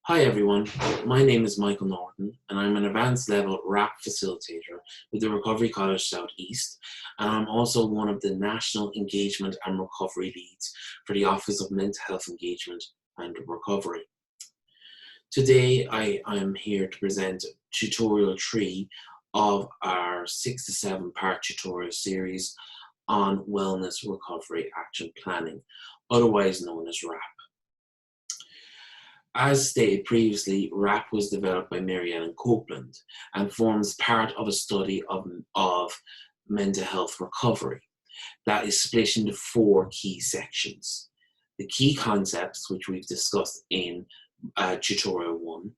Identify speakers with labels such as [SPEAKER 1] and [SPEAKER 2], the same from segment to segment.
[SPEAKER 1] Hi everyone, my name is Michael Norton and I'm an advanced level RAP facilitator with the Recovery College South East, and I'm also one of the National Engagement and Recovery Leads for the Office of Mental Health Engagement and Recovery. Today I am here to present tutorial 3 of our 6 to 7 part tutorial series on Wellness Recovery Action Planning, otherwise known as RAP. As stated previously, RAP was developed by Mary Ellen Copeland and forms part of a study of mental health recovery that is split into 4 key sections. The key concepts, which we've discussed in tutorial 1,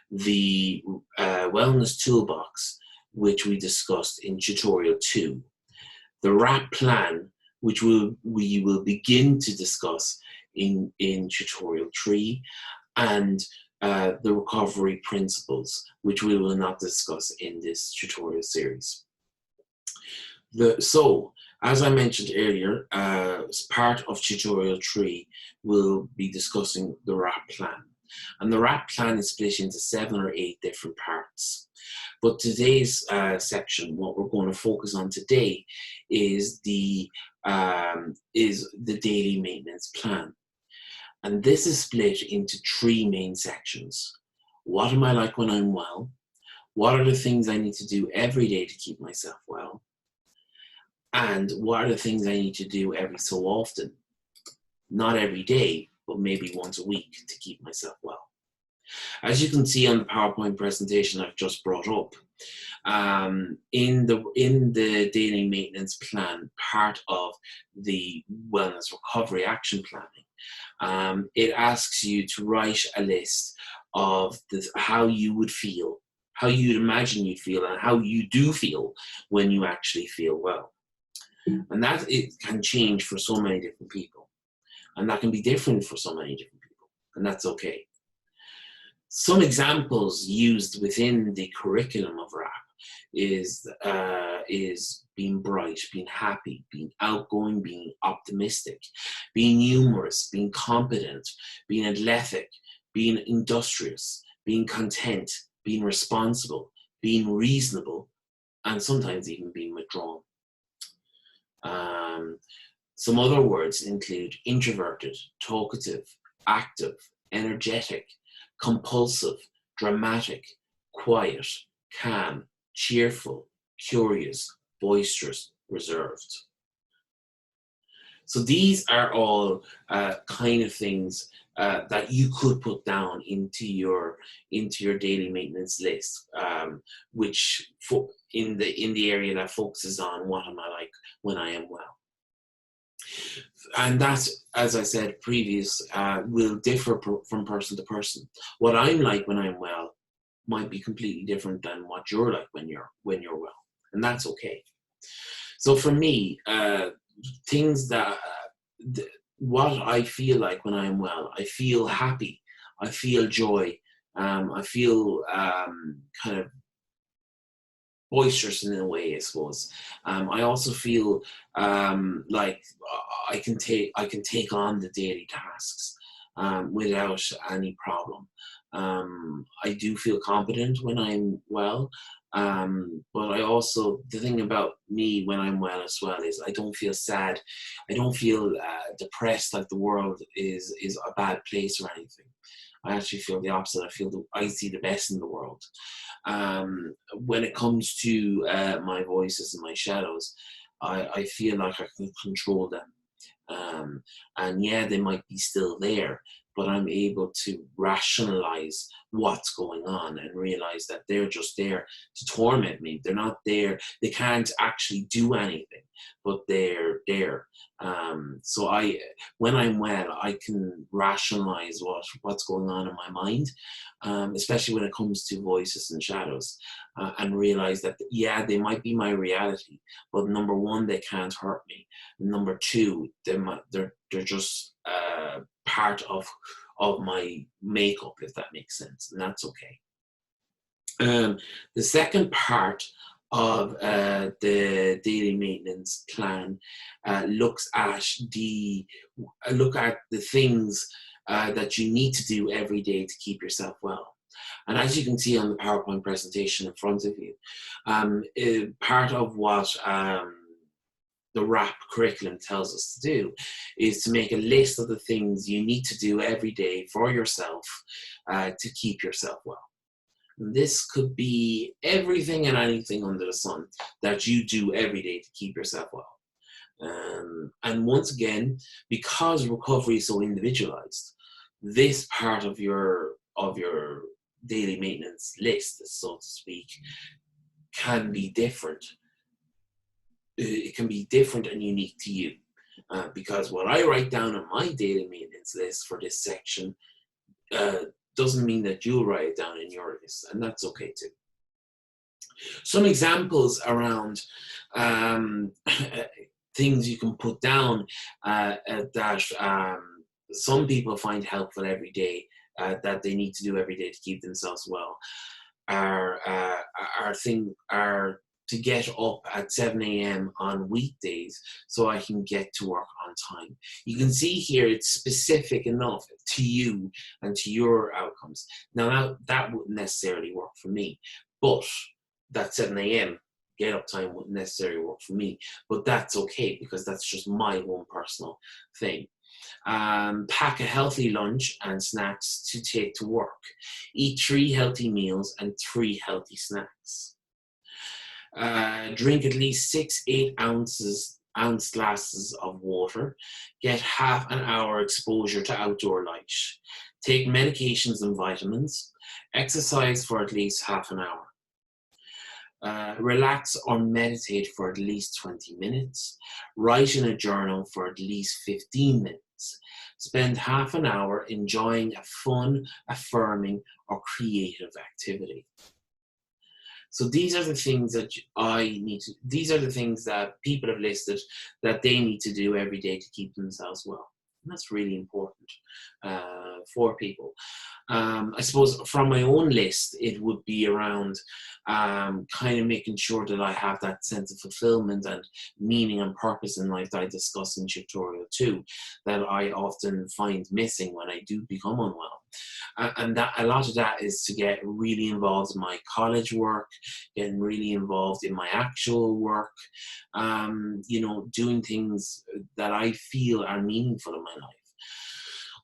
[SPEAKER 1] the wellness toolbox, which we discussed in tutorial 2, the RAP plan, which we will begin to discuss in tutorial 3, and the recovery principles, which we will not discuss in this tutorial series. So, as I mentioned earlier, as part of tutorial 3, we'll be discussing the RAP plan. And the RAP plan is split into 7 or 8 different parts. But today's section, what we're going to focus on today, is the daily maintenance plan. And this is split into 3 main sections. What am I like when I'm well? What are the things I need to do every day to keep myself well? And what are the things I need to do every so often? Not every day, but maybe once a week to keep myself well. As you can see on the PowerPoint presentation I've just brought up, in the daily maintenance plan, part of the wellness recovery action planning, it asks you to write a list of how you would feel, how you'd imagine you'd feel, and how you do feel when you actually feel well. And that it can change for so many different people, and that can be different for so many different people, and that's okay. Some examples used within the curriculum of RAP is being bright, being happy, being outgoing, being optimistic, being humorous, being competent, being athletic, being industrious, being content, being responsible, being reasonable, and sometimes even being withdrawn. Some other words include introverted, talkative, active, energetic, compulsive, dramatic, quiet, calm, cheerful, curious, boisterous, reserved. So these are all kind of things that you could put down into your daily maintenance list, which in the area that focuses on what am I like when I am well. And that, as I said previous, will differ from person to person. What I'm like when I'm well might be completely different than what you're like when you're well, and that's okay. So for me, things that what I feel like when I'm well, I feel happy, I feel joy, I feel kind of boisterous in a way, I suppose. I also feel like I can take on the daily tasks without any problem. I do feel competent when I'm well, but I also, the thing about me when I'm well as well is I don't feel sad. I don't feel depressed, like the world is a bad place or anything. I actually feel the opposite. I see the best in the world. When it comes to my voices and my shadows, I feel like I can control them. And yeah, they might be still there, but I'm able to rationalize what's going on and realize that they're just there to torment me. They're not there. They can't actually do anything, but they're there. So when I'm well, I can rationalize what's going on in my mind, especially when it comes to voices and shadows, and realize that, yeah, they might be my reality, but number one, they can't hurt me. Number two, they're just part of my makeup, if that makes sense, and that's okay. The second part of the daily maintenance plan looks at the things that you need to do every day to keep yourself well. And as you can see on the PowerPoint presentation in front of you, part of what the WRAP curriculum tells us to do is to make a list of the things you need to do every day for yourself to keep yourself well. And this could be everything and anything under the sun that you do every day to keep yourself well. And once again, because recovery is so individualized, this part of your daily maintenance list, so to speak, can be different. It can be different and unique to you. Because what I write down on my daily maintenance list for this section doesn't mean that you'll write it down in your list, and that's okay too. Some examples around things you can put down that some people find helpful every day, that they need to do every day to keep themselves well, are to get up at 7 a.m. on weekdays so I can get to work on time. You can see here it's specific enough to you and to your outcomes. Now that wouldn't necessarily work for me, but that 7 a.m. get up time wouldn't necessarily work for me, but that's okay because that's just my own personal thing. Pack a healthy lunch and snacks to take to work. Eat 3 healthy meals and 3 healthy snacks. Drink at least 6 8-ounce glasses of water. Get half an hour exposure to outdoor light. Take medications and vitamins. Exercise for at least half an hour. Relax or meditate for at least 20 minutes. Write in a journal for at least 15 minutes. Spend half an hour enjoying a fun, affirming, or creative activity. So these are the things that these are the things that people have listed that they need to do every day to keep themselves well. And that's really important for people. I suppose from my own list, it would be around kind of making sure that I have that sense of fulfillment and meaning and purpose in life that I discuss in tutorial 2, that I often find missing when I do become unwell. And that a lot of that is to get really involved in my college work, getting really involved in my actual work, doing things that I feel are meaningful in my life.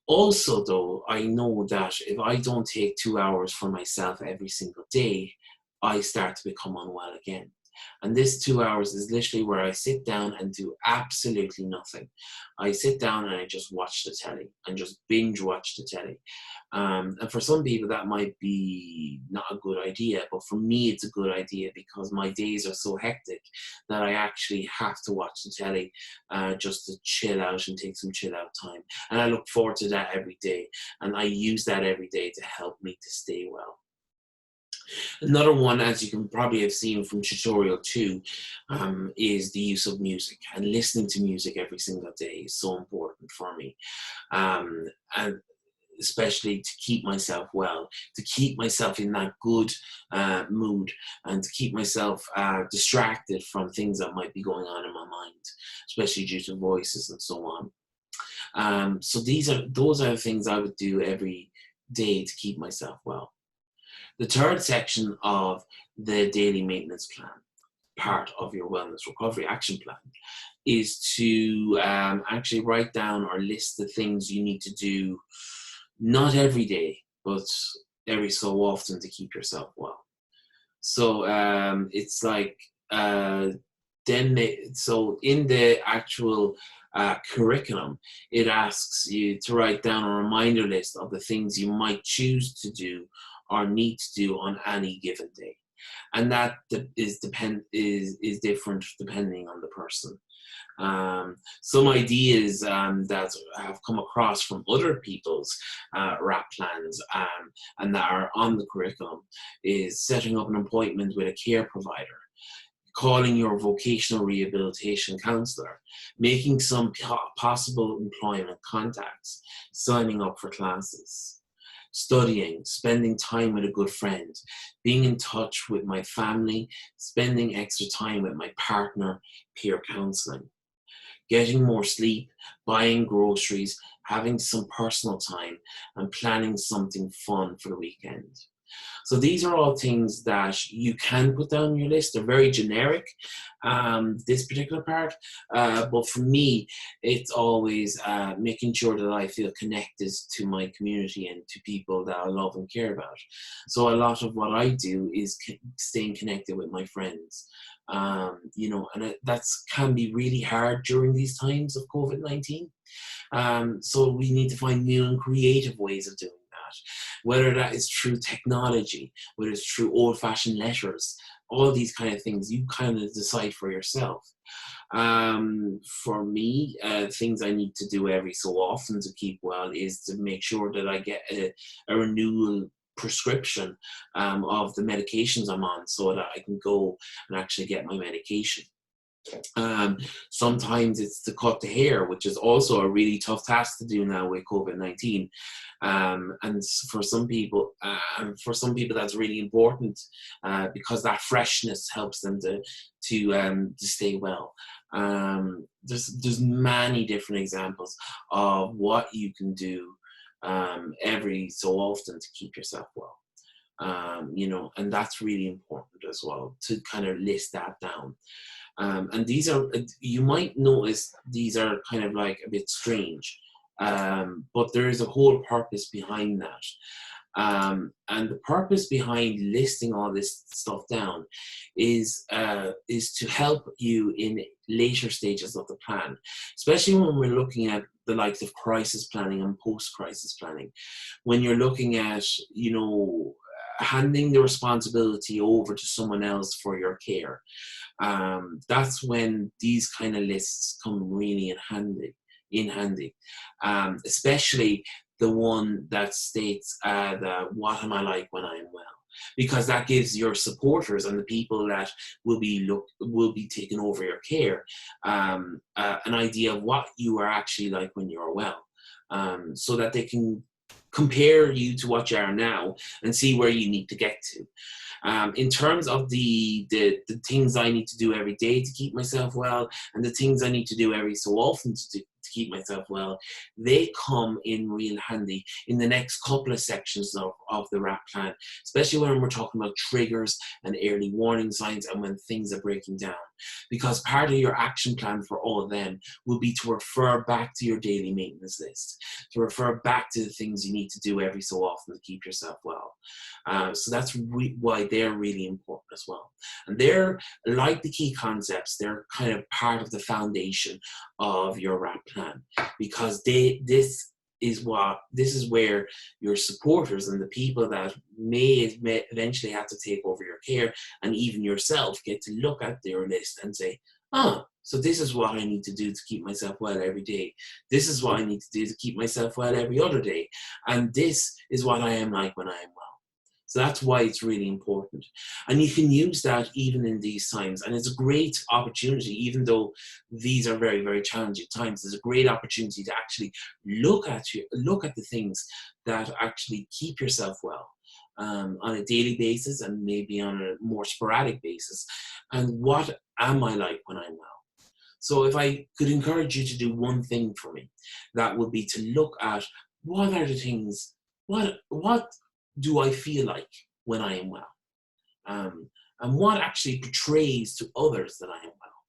[SPEAKER 1] Also, though, I know that if I don't take 2 hours for myself every single day, I start to become unwell again. And this 2 hours is literally where I sit down and do absolutely nothing. I sit down and I just watch the telly and just binge watch the telly. And for some people that might be not a good idea, but for me it's a good idea because my days are so hectic that I actually have to watch the telly just to chill out and take some chill out time. And I look forward to that every day. And I use that every day to help me to stay well. Another one, as you can probably have seen from tutorial 2, is the use of music. And listening to music every single day is so important for me. And especially to keep myself well, to keep myself in that good mood, and to keep myself distracted from things that might be going on in my mind, especially due to voices and so on. So those are the things I would do every day to keep myself well. The third section of the daily maintenance plan, part of your wellness recovery action plan, is to actually write down or list the things you need to do, not every day, but every so often to keep yourself well. So it's like, so in the actual curriculum, it asks you to write down a reminder list of the things you might choose to do or need to do on any given day, and that is different depending on the person. Some ideas that have come across from other people's WRAP plans and that are on the curriculum is setting up an appointment with a care provider, calling your vocational rehabilitation counsellor, making some possible employment contacts, signing up for classes, studying, spending time with a good friend, being in touch with my family, spending extra time with my partner, peer counselling, getting more sleep, buying groceries, having some personal time, and planning something fun for the weekend. So these are all things that you can put down your list. They're very generic, this particular part. But for me, it's always making sure that I feel connected to my community and to people that I love and care about. So a lot of what I do is staying connected with my friends. And that's can be really hard during these times of COVID-19. So we need to find new and creative ways of doing that, whether that is through technology, whether it's through old-fashioned letters, all these kind of things. You kind of decide for yourself. For me, things I need to do every so often to keep well is to make sure that I get a renewal prescription of the medications I'm on, so that I can go and actually get my medication. Sometimes it's to cut the hair, which is also a really tough task to do now with COVID-19. And for some people that's really important, because that freshness helps them to stay well. There's many different examples of what you can do every so often to keep yourself well. And that's really important as well, to kind of list that down. And these are, you might notice these are kind of like a bit strange, but there is a whole purpose behind that. And the purpose behind listing all this stuff down is to help you in later stages of the plan, especially when we're looking at the likes of crisis planning and post-crisis planning. When you're looking at, handing the responsibility over to someone else for your care, that's when these kind of lists come really in handy, especially the one that states what am I like when I am well, because that gives your supporters and the people that will be taking over your care an idea of what you are actually like when you're well, so that they can compare you to what you are now and see where you need to get to. In terms of the things I need to do every day to keep myself well, and the things I need to do every so often to keep myself well, they come in real handy in the next couple of sections of the RAP plan, especially when we're talking about triggers and early warning signs and when things are breaking down. Because part of your action plan for all of them will be to refer back to your daily maintenance list, to refer back to the things you need to do every so often to keep yourself well. So that's why they're really important as well. And they're like the key concepts, they're kind of part of the foundation of your RAP plan, because this is where your supporters and the people that may eventually have to take over your care, and even yourself, get to look at their list and say, so this is what I need to do to keep myself well every day. This is what I need to do to keep myself well every other day. And this is what I am like when I am well. So that's why it's really important. And you can use that even in these times. And it's a great opportunity, even though these are very, very challenging times, there's a great opportunity to actually look at the things that actually keep yourself well on a daily basis, and maybe on a more sporadic basis. And what am I like when I'm well? So if I could encourage you to do one thing for me, that would be to look at what are the things, what do I feel like when I am well? And what actually portrays to others that I am well?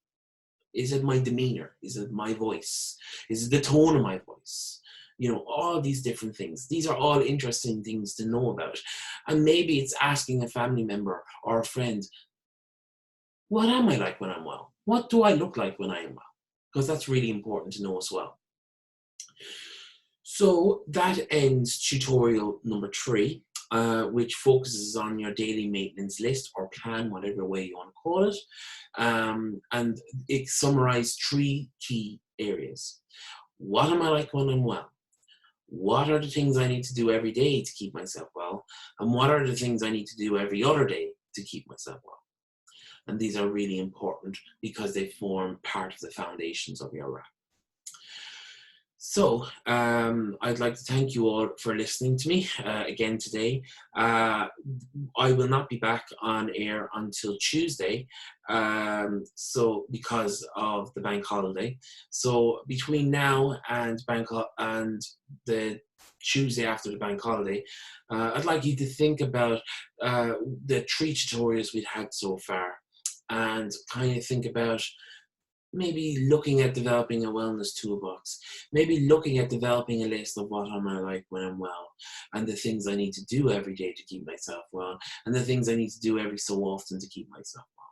[SPEAKER 1] Is it my demeanor? Is it my voice? Is it the tone of my voice? All these different things. These are all interesting things to know about. And maybe it's asking a family member or a friend, what am I like when I'm well? What do I look like when I am well? Because that's really important to know as well. So that ends tutorial number 3. Which focuses on your daily maintenance list or plan, whatever way you want to call it. And it summarized 3 key areas. What am I like when I'm well? What are the things I need to do every day to keep myself well? And what are the things I need to do every other day to keep myself well? And these are really important because they form part of the foundations of your RAP. So, I'd like to thank you all for listening to me again today. Uh, I will not be back on air until Tuesday, so because of the bank holiday. So between now and and the Tuesday after the bank holiday, I'd like you to think about the three tutorials we've had so far, and kind of think about maybe looking at developing a wellness toolbox, maybe looking at developing a list of what am I like when I'm well, and the things I need to do every day to keep myself well, and the things I need to do every so often to keep myself well.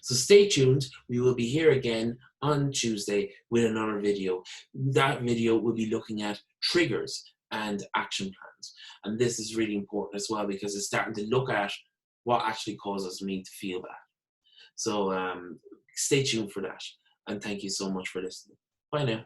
[SPEAKER 1] So stay tuned. We will be here again on Tuesday with another video. That video will be looking at triggers and action plans. And this is really important as well because it's starting to look at what actually causes me to feel bad. So stay tuned for that. And thank you so much for listening. Bye now.